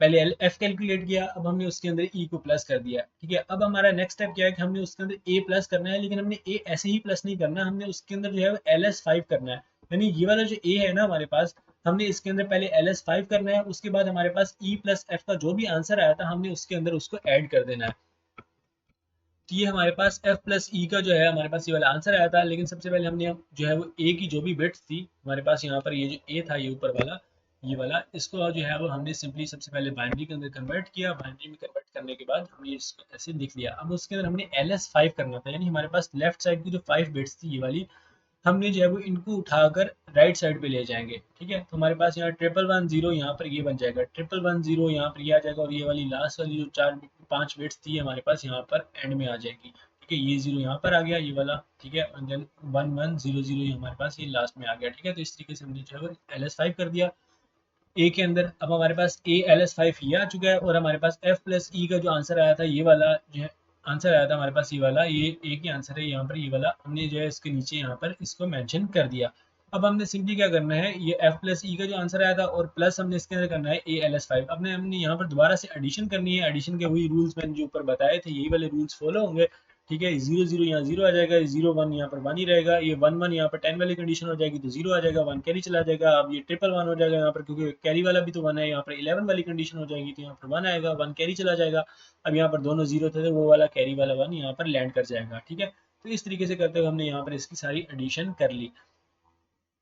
पहले F calculate किया, अब हमने उसके अंदर ई को प्लस कर दिया, ठीक है। अब हमारा नेक्स्ट स्टेप क्या है कि हमने उसके अंदर ए प्लस करना है, लेकिन हमने ए ऐसे ही प्लस नहीं करना, हमने उसके अंदर जो है एल एस फाइव करना है। यानी ये वाला जो ए है ना हमारे पास, हमने इसके अंदर पहले एल एस फाइव करना है, उसके बाद हमारे पास ई प्लस एफ का जो भी आंसर आया था हमने उसके अंदर उसको ऐड कर देना है। तो ये हमारे पास f प्लस ई का जो है हमारे पास ये वाला आंसर आया था, लेकिन सबसे पहले हमने जो है वो a की जो भी बिट्स थी हमारे पास यहाँ पर, ये जो a था ये ऊपर वाला, ये वाला, इसको जो है वो हमने सिंपली सबसे पहले बाइनरी के अंदर कन्वर्ट किया। बाइनरी में कन्वर्ट करने के बाद हमने इसको ऐसे लिख लिया। अब उसके अंदर हमने एल एस फाइव करना था, यानी हमारे पास लेफ्ट साइड की जो फाइव बिट्स थी ये वाली, हमने जो है वो इनको उठाकर राइट साइड पे ले जाएंगे, ठीक है। तो हमारे पास यहाँ ट्रिपल वन जीरो यहाँ पर ये बन जाएगा, ट्रिपल वन जीरो यहाँ पर ये आ जाएगा, और ये वाली लास्ट वाली जो चार पांच बिट्स थी हमारे पास यहाँ पर एंड में आ जाएगी, ठीक है। ये जीरो यहाँ पर आ गया ये वाला, ठीक है, और then one one zero zero हमारे पास ये लास्ट में आ गया, ठीक है। तो इस तरीके से हमने जो है वो एल एस फाइव कर दिया ए के अंदर। अब हमारे पास ए एल एस फाइव ये आ चुका है, और हमारे पास एफ प्लस ई का जो आंसर आया था ये वाला जो है आंसर आया था हमारे पास, ये वाला ये एक ही आंसर है यहाँ पर, ये वाला हमने जो है इसके नीचे यहाँ पर इसको मेंशन कर दिया। अब हमने सिंपली क्या करना है, ये एफ प्लस ई का जो आंसर आया था और प्लस हमने इसके अंदर करना है ए एल एस फाइव। अपने हमने यहाँ पर दोबारा से एडिशन करनी है, एडिशन के वही रूल्स मैंने जो ऊपर बताए थे यही वाले रूल्स फॉलो होंगे, ठीक है। जीरो जीरो यहाँ जीरो आ जाएगा, जीरो वन यहाँ पर वन ही रहेगा, ये वन वन यहाँ पर टेन वाली कंडीशन हो जाएगी तो जीरो आ जाएगा, वन कैरी चला जाएगा। अब ये ट्रिपल वन हो जाएगा यहाँ पर, क्योंकि कैरी वाला भी तो वन है, यहाँ पर इलेवन वाली कंडीशन हो जाएगी तो यहाँ पर वन आएगा, वन कैरी चला जाएगा। अब यहाँ पर दोनों जीरो थे तो वो वाला कैरी वाला वन यहाँ पर लैंड कर जाएगा, ठीक है। तो इस तरीके से करते हुए हमने यहाँ पर इसकी सारी एडिशन कर ली।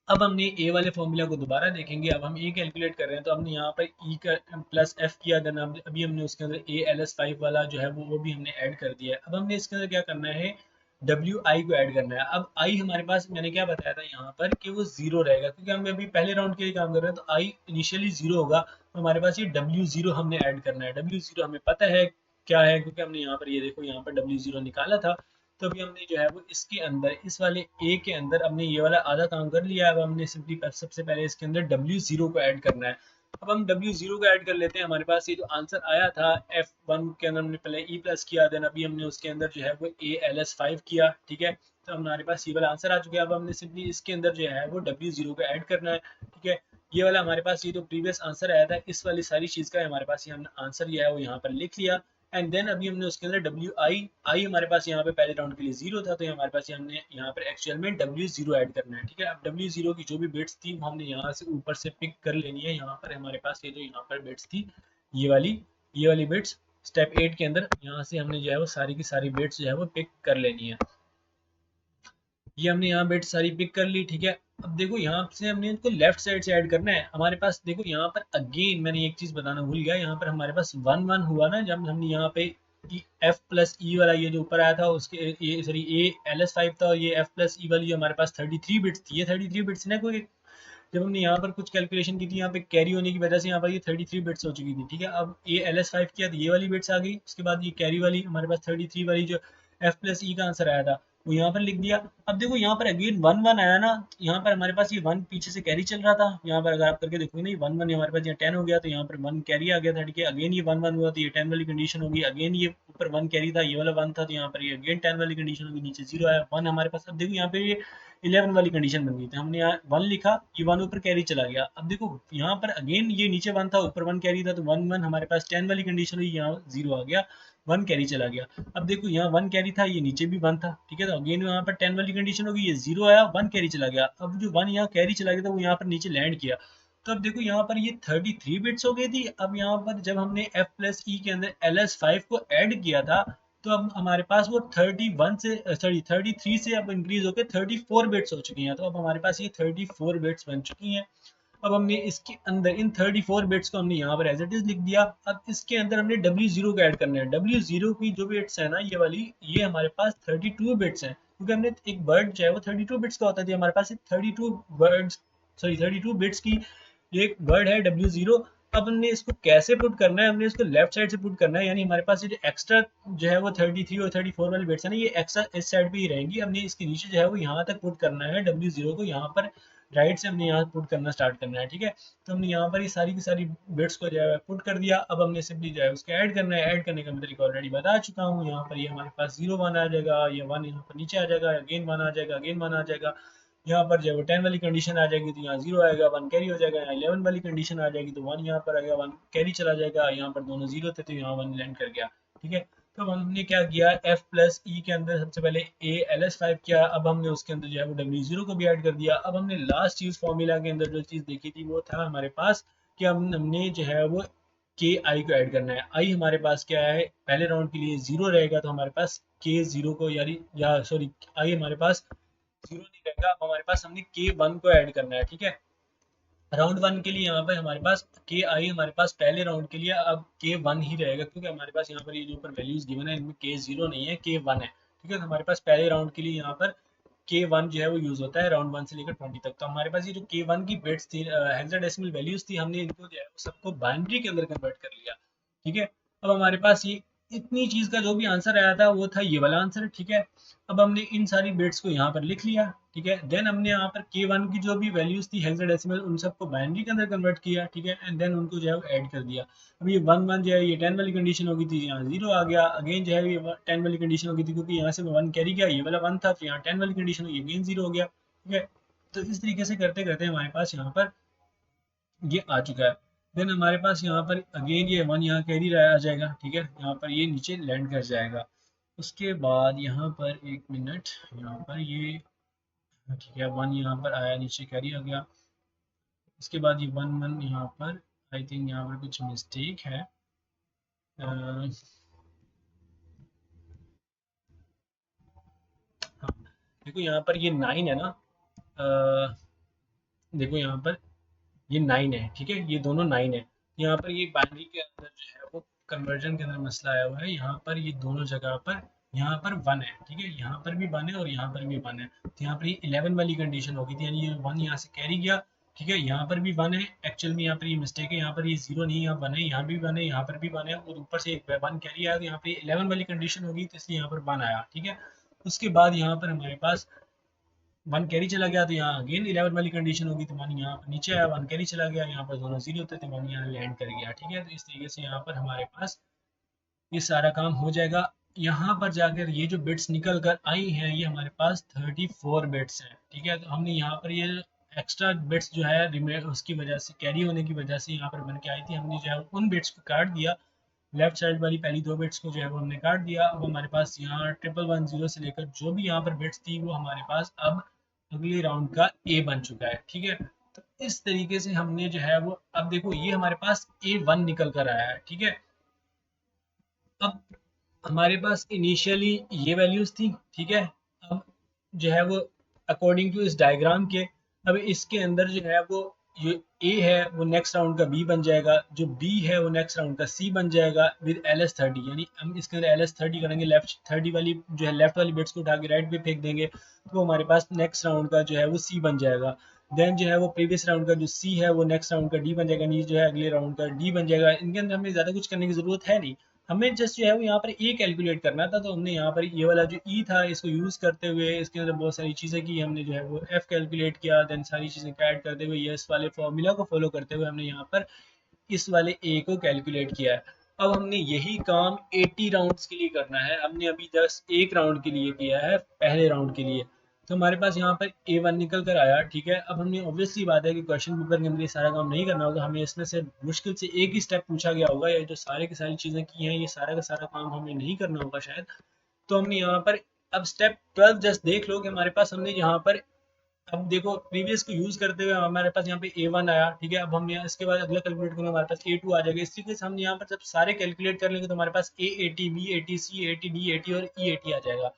अब हमने ए वाले फॉर्मूला को दोबारा देखेंगे। अब हम ए कैलकुलेट कर रहे हैं तो हमने यहाँ पर ई का प्लस एफ किया, देन अभी हमने उसके अंदर ए एल एस फाइव वाला जो है वो भी हमने ऐड कर दिया है। अब हमने इसके अंदर क्या करना है, डब्ल्यू आई को ऐड करना है। अब आई हमारे पास मैंने क्या बताया था यहाँ पर कि वो जीरो रहेगा, क्योंकि हम अभी पहले राउंड के लिए काम कर रहे हैं तो आई इनिशियली जीरो होगा। तो हमारे पास ये डब्ल्यू जीरो हमने ऐड करना है। डब्ल्यू जीरो हमें पता है क्या है, क्योंकि हमने यहाँ पर ये देखो यहाँ पर डब्ल्यू जीरो निकाला था। तो अभी हमने जो है वो इसके अंदर इस वाले ए के अंदर हमने ये वाला आधा काम कर लिया है। अब हमने सिंपली सबसे पहले इसके अंदर डब्ल्यू जीरो को ऐड करना है। अब हम डब्ल्यू जीरो को ऐड कर लेते हैं। हमारे पास ये जो आंसर आया था एफ वन के अंदर हमने पहले ई प्लस किया, देन अभी हमने उसके अंदर जो है वो ए एल एस फाइव किया, ठीक है। तो हमारे पास ये वाला आंसर आ चुका है। अब हमने सिंपली इसके अंदर जो है वो डब्ल्यू जीरो को ऐड करना है, ठीक है। ये वाला हमारे पास ये जो प्रीवियस आंसर आया था इस वाली सारी चीज का हमारे पास ये हमने आंसर जो है वो यहाँ पर लिख लिया। एंड देन अभी हमने उसके अंदर डब्ल्यू आई आई हमारे पास यहाँ पे पहले राउंड के लिए जीरो था, तो हमारे पास हमने यहाँ पर एक्चुअल में डब्ल्यू जीरो ऐड करना है, ठीक है। अब डब्ल्यू जीरो की जो भी बिट्स थी वो हमने यहाँ से ऊपर से पिक कर लेनी है। यहाँ पर हमारे पास ये जो यहाँ पर बिट्स थी ये वाली बिट्स स्टेप एट के अंदर यहाँ से हमने जो है वो सारी की सारी बिट्स जो है वो पिक कर लेनी है। ये हमने यहाँ बिट सारी पिक कर ली, ठीक है। अब देखो यहाँ से हमने इनको लेफ्ट साइड से ऐड करना है। हमारे पास देखो यहाँ पर अगेन मैंने एक चीज बताना भूल गया, यहाँ पर हमारे पास वन वन हुआ ना जब हमने यहाँ पे एफ प्लस ई वाला ये जो ऊपर आया था उसके ये sorry A L S five था, और ये एफ प्लस ई वाली जो हमारे पास थर्टी थ्री बिट्स थी, ये थर्टी थ्री बिट्स ना कोई, जब हमने यहाँ पर कुछ कैलकुलेशन की थी यहाँ पे कैरी होने की वजह से यहाँ पर ये थर्टी थ्री बिट्स हो चुकी थी, ठीक है। अब ये एल एस फाइव किया तो ये वाली बिट्स आ गई, उसके बाद ये कैरी वाली हमारे पास थर्टी थ्री वाली जो एफ प्लस ई का आंसर आया था वो यहाँ पर लिख दिया। अब देखो यहाँ पर अगेन वन वन आया ना, यहाँ पर हमारे पास ये वन पीछे से कैरी चल रहा था, यहाँ पर अगर आप करके देखोगे नहीं वन वन हमारे पास यहाँ टेन हो गया तो यहाँ पर वन कैरी आ गया था, ठीक है। अगेन ये वन वन हुआ तो ये टेन वाली कंडीशन होगी, अगेन ये ऊपर वन कैरी था ये वाला वन था तो यहाँ पर ये अगेन टेन वाली कंडीशन होगी, नीचे जीरो आया वन हमारे पास। अब देखो यहाँ पे ये इलेवन वाली कंडीशन बन गई थी, हमने यहाँ वन लिखा ये वन ऊपर कैरी चला गया। अब देखो यहाँ पर अगेन ये नीचे वन था ऊपर वन कैरी था तो वन वन हमारे पास टेन वाली कंडीशन हुई, यहाँ जीरो आ गया वन कैरी चला गया। अब देखो यहाँ वन कैरी था ये नीचे भी वन था, ठीक है। तो अगेन यहाँ पर टेन वाली कंडीशन होगी, ये जीरो आया वन कैरी चला गया। अब जो वन यहाँ कैरी चला गया था वो यहाँ पर नीचे लैंड किया। तो अब देखो यहाँ पर ये थर्टी थ्री बिट्स हो गई थी। अब यहाँ पर जब हमने एफ प्लस ई के अंदर एल एस फाइव को ऐड किया था तो अब हमारे पास वो थर्टी वन से सॉरी थर्टी थ्री से अब इंक्रीज होकर थर्टी फोर बिट्स हो चुकी हैं। तो अब हमारे पास ये थर्टी फोर बिट्स बन चुकी हैं। अब हमने इसके अंदर इन 34 बिट्स को हमने यहाँ पर एज इट इज लिख दिया। अब इसके अंदर हमने डब्ल्यू जीरो को ऐड करना है। डब्ल्यू जीरो की जो बिट्स है ना ये वाली, ये हमारे पास 32 बिट्स हैं, क्योंकि हमने एक वर्ड जो है वो 32 बिट्स का होता है, हमारे पास 32 वर्ड्स सॉरी 32 बिट्स की एक वर्ड है डब्ल्यू जीरो। अब हमने इसको कैसे पुट करना है, हमने इसको लेफ्ट साइड से पुट करना है, यानी हमारे पास ये जो एक्स्ट्रा जो है वो 33 और 34 वाली बिट्स है ना ये एक्स्ट्रा इस साइड पे ही रहेंगी। हमने इसके नीचे जो है वो यहाँ तक पुट करना है डब्ल्यू जीरो को, यहाँ पर राइट से हमने यहाँ पुट करना स्टार्ट करना है, ठीक है। तो हमने यहाँ पर ये सारी की सारी बिट्स को जो है पुट कर दिया। अब हमने सिंपली जो है उसको ऐड करना है। ऐड करने का मैं तरीका ऑलरेडी बता चुका हूँ। यहाँ पर ये हमारे पास जीरो वन आ जाएगा, ये वन यहाँ पर नीचे आ जाएगा, अगेन वन आ जाएगा, अगेन वन आ जाएगा। यहाँ पर जो है वो 10 वाली कंडीशन आ जाएगी तो यहाँ 0 आएगा, 1 कैरी हो जाएगा। यहाँ 11 वाली कंडीशन आ जाएगी तो 1 यहाँ पर आएगा, 1 कैरी चला जाएगा। यहाँ पर दोनों 0 थे तो यहाँ 1 लैंड कर गया। ठीक है, तो हमने क्या किया, f प्लस ई के अंदर सबसे पहले a ls5 किया, अब हमने उसके अंदर जो है वो w0 को भी ऐड कर दिया। अब हमने लास्ट चीज फॉर्मूला के अंदर जो चीज देखी थी वो था हमारे पास कि हमने जो है वो के आई को ऐड करना है। आई हमारे पास क्या है, पहले राउंड के लिए 0 रहेगा तो हमारे पास के 0 को यानी या सॉरी आई हमारे पास 0 नहीं रहेगा। अब हमारे पास हमने के 1 को ऐड करना है। ठीक है, राउंड 1 के लिए यहाँ पे हमारे पास के आई हमारे पास पहले राउंड के लिए अब के 1 ही रहेगा, क्योंकि हमारे पास यहाँ पर ये जो ऊपर वैल्यूज गिवन है इनमें के 0 नहीं है, के 1 है। ठीक है, तो हमारे पास पहले राउंड के लिए यहाँ पर के 1 जो है वो यूज होता है राउंड 1 से लेकर 20 तक। तो हमारे पास ये जो के 1 की बिट्स थी, हेक्साडेसिमल वैल्यूज थी, हमने इनको जो है वो सबको बाइनरी के अंदर कन्वर्ट कर लिया। ठीक है, अब हमारे पास ये इतनी चीज का जो भी आंसर आया था वो था ये वाला आंसर। ठीक है, अब हमने इन सारी बिट्स को यहाँ पर लिख लिया। ठीक है, देन हमने यहाँ पर K1 की जो भी वैल्यूज थी हेक्साडेसिमल उन सबको बाइनरी के अंदर कन्वर्ट किया। ठीक है, एंड देन उनको जो है वो ऐड कर दिया। अब ये 1 1 जो है ये 10 वाली कंडीशन होगी थी, यहाँ 0 आ गया। अगेन जो है ये 10 वाली कंडीशन होगी थी क्योंकि यहाँ से 1 कैरी गया, ये वाला 1 था, तो यहाँ 10 वाली कंडीशन हुई, अगेन 0 हो गया। ठीक है, तो इस तरीके से करते करते हमारे पास यहाँ पर ये आ चुका है। देन हमारे पास यहाँ पर अगेन ये 1 यहाँ कैरी रहा आ जाएगा। ठीक है, यहाँ पर ये नीचे लैंड कर जाएगा। उसके बाद यहाँ पर एक मिनट, यहाँ पर ये ठीक है 1 यहाँ पर आया, नीचे कैरी हो गया। उसके बाद ये 1 1 यहाँ पर, आई थिंक यहाँ पर कुछ मिस्टेक है। हाँ, देखो यहाँ पर ये 9 है ना, अ, देखो यहाँ पर ये 9 है। ठीक है, ये दोनों 9 है। यहाँ पर ये बाइनरी के अंदर जो है वो कन्वर्जन के अंदर मसला आया हुआ है। यहाँ पर ये दोनों जगह पर यहाँ पर 1 है। ठीक है, यहाँ पर भी 1 है और यहाँ पर भी 1 है, तो यहाँ पर ये 11 वाली कंडीशन होगी थी, यानी ये 1 यहाँ से कैरी गया। ठीक है, यहाँ पर भी 1 है, एक्चुअल में यहाँ पर ये मिस्टेक है, यहाँ पर ये 0 नहीं, यहाँ 1 है, यहाँ भी 1 है, यहाँ पर भी 1 है और ऊपर से एक 1 कैरी आया, तो यहाँ पे 11 वाली कंडीशन होगी तो इसलिए यहाँ पर 1 आया। ठीक है, उसके बाद यहाँ पर हमारे पास 1 कैरी चला गया तो यहाँ अगेन 11 वाली कंडीशन होगी, तो 1 यहाँ पर नीचे आया, 1 कैरी चला गया, यहाँ पर दोनों 0 होते तो 1 यहाँ लैंड कर गया। ठीक है, तो इस तरीके से यहाँ पर हमारे पास ये सारा काम हो जाएगा। यहाँ पर जाकर ये जो बिट्स निकल कर आई हैं ये हमारे पास 34 बिट्स हैं। ठीक है, तो हमने यहाँ पर ये एक्स्ट्रा बिट्स जो है उसकी वजह से कैरी होने की वजह से यहाँ पर बन के आई थी, हमने जो है उन बिट्स को काट दिया। लेफ्ट साइड वाली पहली 2 बिट्स को जो है वो हमने काट दिया। अब हमारे पास यहाँ 1110 से लेकर जो भी यहाँ पर बिट्स थी वो हमारे पास अब अगले राउंड का ए बन चुका है। ठीक है, तो इस तरीके से हमने जो है वो, अब देखो ये हमारे पास A1 निकल कर आया है। ठीक है, अब हमारे पास इनिशियली ये वैल्यूज थी। ठीक है, अब जो है वो अकॉर्डिंग टू इस डायग्राम के, अब इसके अंदर जो है वो ये ए है वो नेक्स्ट राउंड का बी बन जाएगा, जो बी है वो नेक्स्ट राउंड का सी बन जाएगा विद LS30, यानी हम इसके अंदर LS30 करेंगे, लेफ्ट 30 वाली जो है लेफ्ट वाली बिट्स को उठा के राइट पे फेंक देंगे तो हमारे पास नेक्स्ट राउंड का जो है वो सी बन जाएगा। देन जो है वो प्रीवियस राउंड का जो सी है वो नेक्स्ट राउंड का डी बन जाएगा, नीचे जो है अगले राउंड का डी बन जाएगा। इनके अंदर हमें ज़्यादा कुछ करने की ज़रूरत है नहीं, हमें जस्ट जो है वो यहाँ पर ए कैलकुलेट करना था। तो हमने यहाँ पर ये वाला जो ई था इसको यूज़ करते हुए इसके अंदर बहुत सारी चीज़ें की, हमने जो है वो एफ कैलकुलेट किया, देन सारी चीज़ें ऐड करते हुए ये इस वाले फॉर्मूला को फॉलो करते हुए हमने यहाँ पर इस वाले ए को कैलकुलेट किया है। अब हमने यही काम 80 राउंड्स के लिए करना है, हमने अभी जस्ट एक राउंड के लिए किया है, पहले राउंड के लिए। तो हमारे पास यहाँ पर A1 निकल कर आया। ठीक है, अब हमने ऑब्वियसली बात है कि क्वेश्चन पेपर के अंदर ये सारा काम नहीं करना होगा, हमें इसमें से मुश्किल से एक ही स्टेप पूछा गया होगा, ये जो सारे की सारी चीज़ें की हैं ये सारा का सारा काम हमें नहीं करना होगा शायद। तो हमने यहाँ पर अब स्टेप 12 जस्ट देख लो कि हमारे पास हमने यहाँ पर, अब देखो प्रीवियस को यूज करते हुए हमारे पास यहाँ पे A1 आया। ठीक है, अब हम यहाँ इसके बाद अगला कैलकुलेट करेंगे हमारे पास A2 आ जाएगा। इस तरीके से हम यहाँ पर जब सारे कैलकुलेट कर लेंगे तो हमारे पास A80 B80 C80 D80 और E80 आ जाएगा।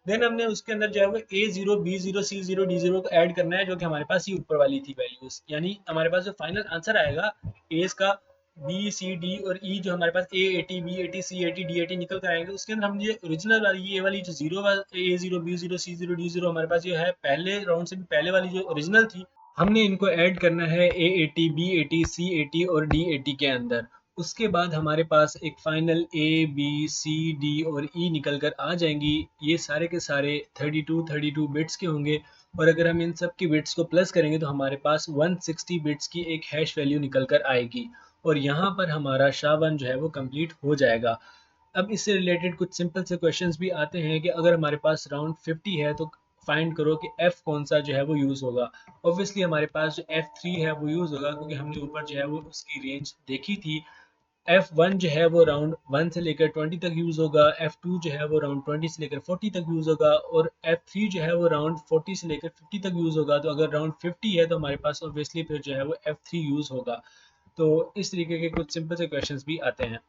देन हमने उसके अंदर जो है वो A0 B0 C0 D0 को ऐड करना है, जो कि हमारे पास ये ऊपर वाली थी वैल्यूज, यानी हमारे पास जो फाइनल आंसर आएगा एज का बी सी डी और ई, जो हमारे पास A80 B80 C80 D80 निकल कर आएंगे, उसके अंदर हम ये ओरिजिनल वाली ये वाली जो zero A0 B0 C0 D0 हमारे पास जो है पहले राउंड से भी पहले वाली जो ओरिजिनल थी, हमने इनको ऐड करना है A80 B80 C80 और D80 के अंदर। उसके बाद हमारे पास एक final A B C D और E निकल कर आ जाएंगी। ये सारे के सारे 32 बिट्स के होंगे और अगर हम इन सब की बिट्स को प्लस करेंगे तो हमारे पास 160 बिट्स की एक हैश वैल्यू निकल कर आएगी और यहाँ पर हमारा SHA-1 जो है वो कंप्लीट हो जाएगा। अब इससे रिलेटेड कुछ सिंपल से क्वेश्चंस भी आते हैं कि अगर हमारे पास राउंड 50 है तो फाइंड करो कि F कौन सा जो है वो यूज़ होगा। ऑब्वियसली हमारे पास जो F3 है वो यूज़ होगा, क्योंकि हमने ऊपर जो है वो उसकी रेंज देखी थी। F1 जो है वो राउंड 1 से लेकर 20 तक यूज़ होगा, F2 जो है वो राउंड 20 से लेकर 40 तक यूज़ होगा, और F3 जो है वो राउंड 40 से लेकर 50 तक यूज़ होगा। तो अगर राउंड 50 है तो हमारे पास ऑब्वियसली फिर जो है वो F3 यूज़ होगा। तो इस तरीके के कुछ सिंपल से क्वेश्चंस भी आते हैं।